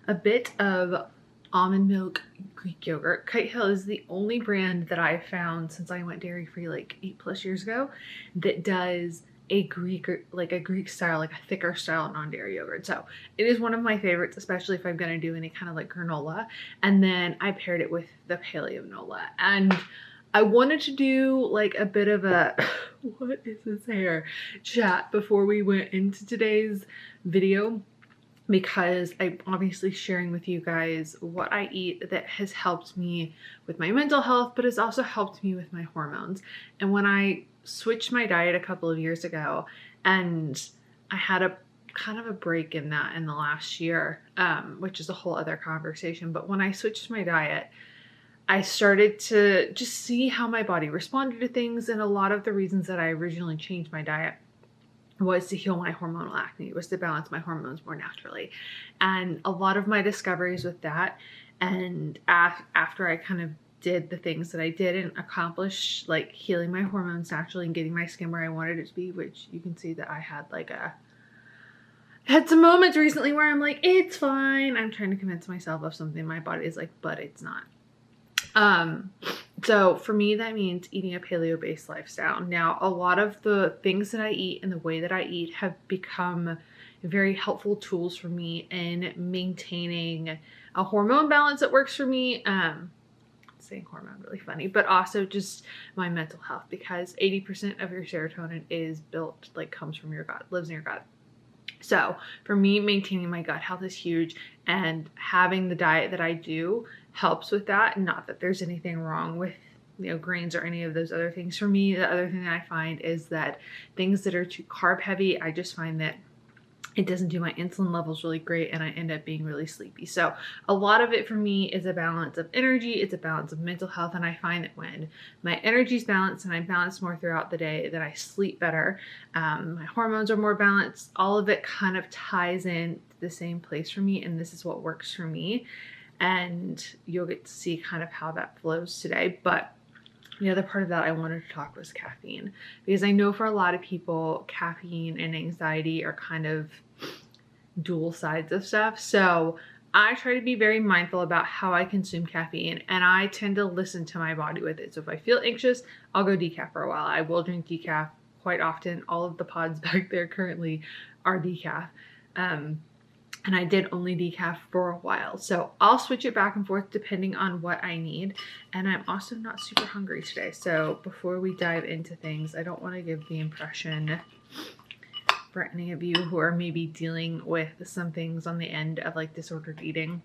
a bit of almond milk Greek yogurt. Kite Hill is the only brand that I've found since I went dairy free like 8+ years ago that does a Greek style, like a thicker style non-dairy yogurt. So it is one of my favorites, especially if I'm going to do any kind of like granola. And then I paired it with the Paleo Nola, and I wanted to do like a bit of a what is this hair chat before we went into today's video, because I'm obviously sharing with you guys what I eat that has helped me with my mental health, but has also helped me with my hormones. And when I switched my diet a couple of years ago, and I had a kind of a break in that in the last year, which is a whole other conversation. But when I switched my diet, I started to just see how my body responded to things. And a lot of the reasons that I originally changed my diet was to heal my hormonal acne, was to balance my hormones more naturally. And a lot of my discoveries with that, and after I kind of did the things that I did and accomplished like healing my hormones naturally and getting my skin where I wanted it to be, which you can see that I had some moments recently where I'm like, it's fine. I'm trying to convince myself of something. My body is like, but it's not. So for me, that means eating a paleo based lifestyle. Now, a lot of the things that I eat and the way that I eat have become very helpful tools for me in maintaining a hormone balance that works for me. Saying hormone really funny, but also just my mental health, because 80% of your serotonin is built, like comes from your gut, lives in your gut. So for me, maintaining my gut health is huge, and having the diet that I do helps with that. Not that there's anything wrong with, you know, grains or any of those other things. For me, the other thing that I find is that things that are too carb heavy, I just find that it doesn't do my insulin levels really great, and I end up being really sleepy. So a lot of it for me is a balance of energy. It's a balance of mental health. And I find that when my energy is balanced and I'm balanced more throughout the day, that I sleep better. My hormones are more balanced. All of it kind of ties in to the same place for me. And this is what works for me. And you'll get to see kind of how that flows today. But the other part of that I wanted to talk was caffeine, because I know for a lot of people, caffeine and anxiety are kind of dual sides of stuff. So I try to be very mindful about how I consume caffeine, and I tend to listen to my body with it. So if I feel anxious, I'll go decaf for a while. I will drink decaf quite often. All of the pods back there currently are decaf. And I did only decaf for a while. So I'll switch it back and forth depending on what I need. And I'm also not super hungry today. So before we dive into things, I don't want to give the impression for any of you who are maybe dealing with some things on the end of like disordered eating.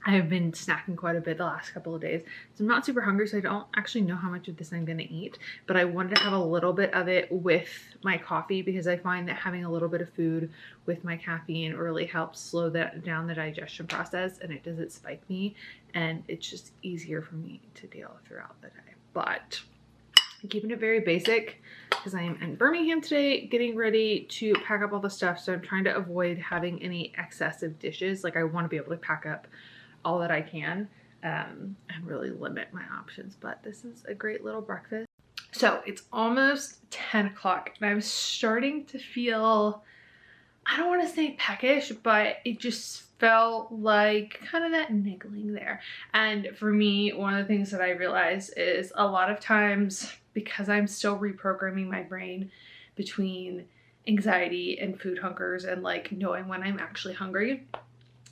I have been snacking quite a bit the last couple of days. So I'm not super hungry, so I don't actually know how much of this I'm going to eat. But I wanted to have a little bit of it with my coffee, because I find that having a little bit of food with my caffeine really helps slow down the digestion process, and it doesn't spike me. And it's just easier for me to deal throughout the day. But I'm keeping it very basic because I am in Birmingham today getting ready to pack up all the stuff. So I'm trying to avoid having any excessive dishes. Like, I want to be able to pack up all that I can and really limit my options. But this is a great little breakfast. So it's almost 10 o'clock and I'm starting to feel, I don't want to say peckish, but it just felt like kind of that niggling there. And for me, one of the things that I realize is a lot of times, because I'm still reprogramming my brain between anxiety and food hungers and like knowing when I'm actually hungry,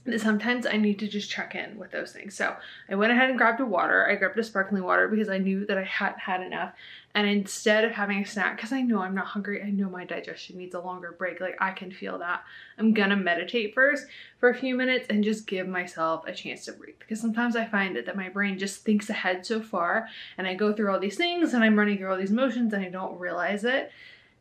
that sometimes I need to just check in with those things. So I went ahead and grabbed a water. I grabbed a sparkling water because I knew that I hadn't had enough. And instead of having a snack, because I know I'm not hungry, I know my digestion needs a longer break. Like, I can feel that. I'm gonna meditate first for a few minutes and just give myself a chance to breathe. Because sometimes I find that my brain just thinks ahead so far, and I go through all these things and I'm running through all these motions and I don't realize it.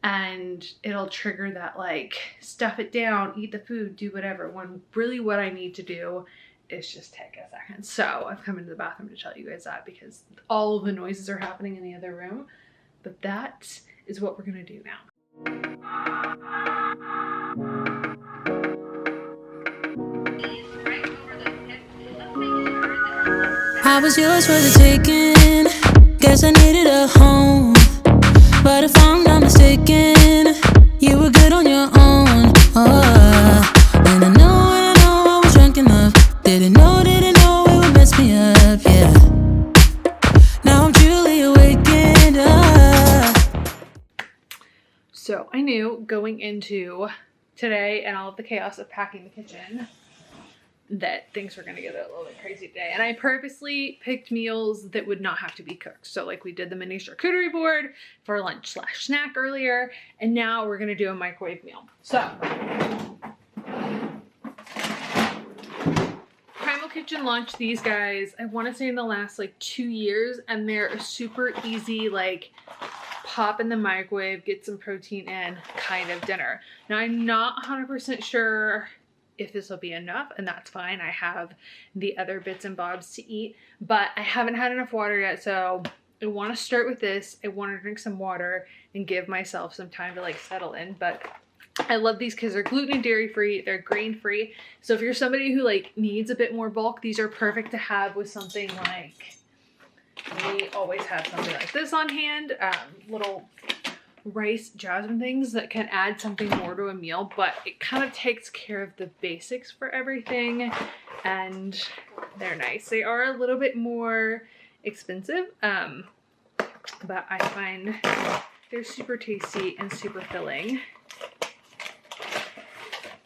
And it'll trigger that, like, stuff it down, eat the food, do whatever, when really what I need to do is just take a second. So I've come into the bathroom to tell you guys that, because all of the noises are happening in the other room. But that is what we're gonna do now. I was yours for the taking. Guess I needed a home. But if I'm not mistaken, you were good on your own. And I know I was drunk enough going into today and all of the chaos of packing the kitchen that things were gonna get a little bit crazy today. And I purposely picked meals that would not have to be cooked. So like we did the mini charcuterie board for lunch / snack earlier, and now we're gonna do a microwave meal. So Primal Kitchen launched these guys, I wanna say in the last like 2 years, and they're a super easy, like pop in the microwave, get some protein in kind of dinner. Now I'm not 100% sure if this will be enough, and that's fine. I have the other bits and bobs to eat, but I haven't had enough water yet, so I want to start with this. I want to drink some water and give myself some time to like settle in. But I love these because they're gluten and dairy free, they're grain free. So if you're somebody who like needs a bit more bulk, these are perfect to have with something like, we always have something like this on hand, little rice jasmine things that can add something more to a meal, but it kind of takes care of the basics for everything, and they're nice. They are a little bit more expensive, but I find they're super tasty and super filling.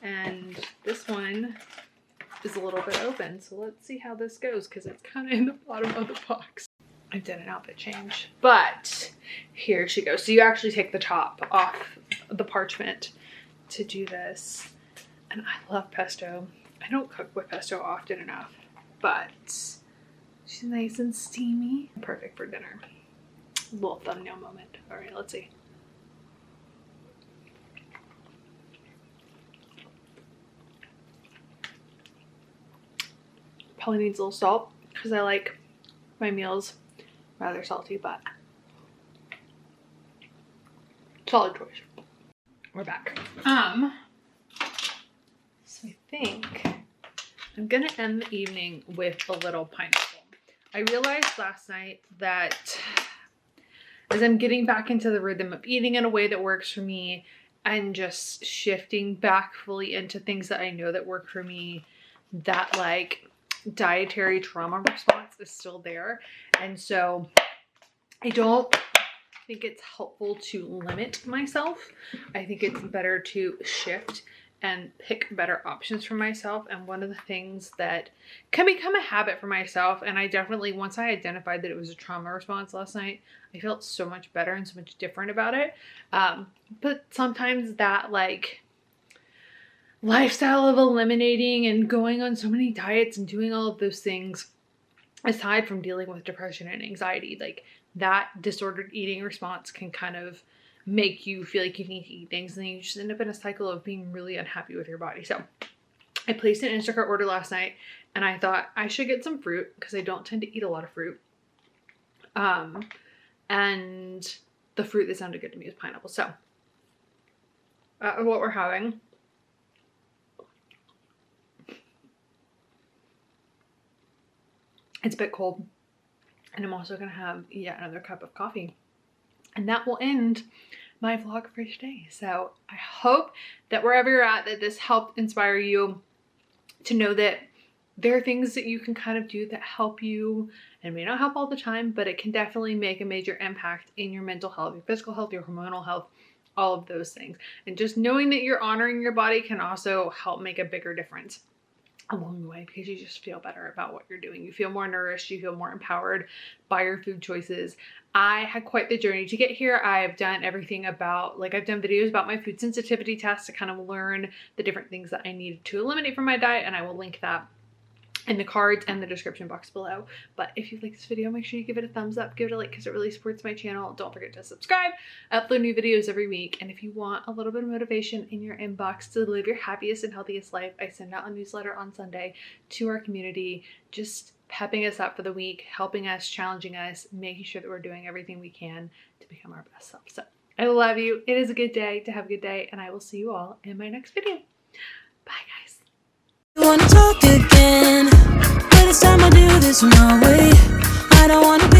And this one is a little bit open, so let's see how this goes because it's kind of in the bottom of the box. I've done an outfit change, but here she goes. So you actually take the top off the parchment to do this. And I love pesto. I don't cook with pesto often enough, but she's nice and steamy. Perfect for dinner. Little thumbnail moment. All right, let's see. Probably needs a little salt because I like my meals rather salty, but solid choice. We're back. So I think I'm gonna end the evening with a little pineapple. I realized last night that as I'm getting back into the rhythm of eating in a way that works for me and just shifting back fully into things that I know that work for me, that like dietary trauma response is still there. And so I don't think it's helpful to limit myself. I think it's better to shift and pick better options for myself. And one of the things that can become a habit for myself, and I definitely, once I identified that it was a trauma response last night, I felt so much better and so much different about it. But sometimes that like lifestyle of eliminating and going on so many diets and doing all of those things, aside from dealing with depression and anxiety, like that disordered eating response can kind of make you feel like you need to eat things, and then you just end up in a cycle of being really unhappy with your body. So I placed an Instacart order last night, and I thought I should get some fruit because I don't tend to eat a lot of fruit. And the fruit that sounded good to me was pineapple. So what we're having, it's a bit cold, and I'm also gonna have yet another cup of coffee, and that will end my vlog for today. So I hope that wherever you're at, that this helped inspire you to know that there are things that you can kind of do that help you, and may not help all the time, but it can definitely make a major impact in your mental health, your physical health, your hormonal health, all of those things. And just knowing that you're honoring your body can also help make a bigger difference along the way, because you just feel better about what you're doing. You feel more nourished, you feel more empowered by your food choices. I had quite the journey to get here. I've done everything about, like, I've done videos about my food sensitivity test to kind of learn the different things that I needed to eliminate from my diet, and I will link that in the cards and the description box below. But if you like this video, make sure you give it a thumbs up, give it a like, because it really supports my channel. Don't forget to subscribe. I upload new videos every week, and if you want a little bit of motivation in your inbox to live your happiest and healthiest life, I send out a newsletter on Sunday to our community, just pepping us up for the week, helping us, challenging us, making sure that we're doing everything we can to become our best self. So I love you. It is a good day to have a good day, and I will see you all in my next video. Bye, guys.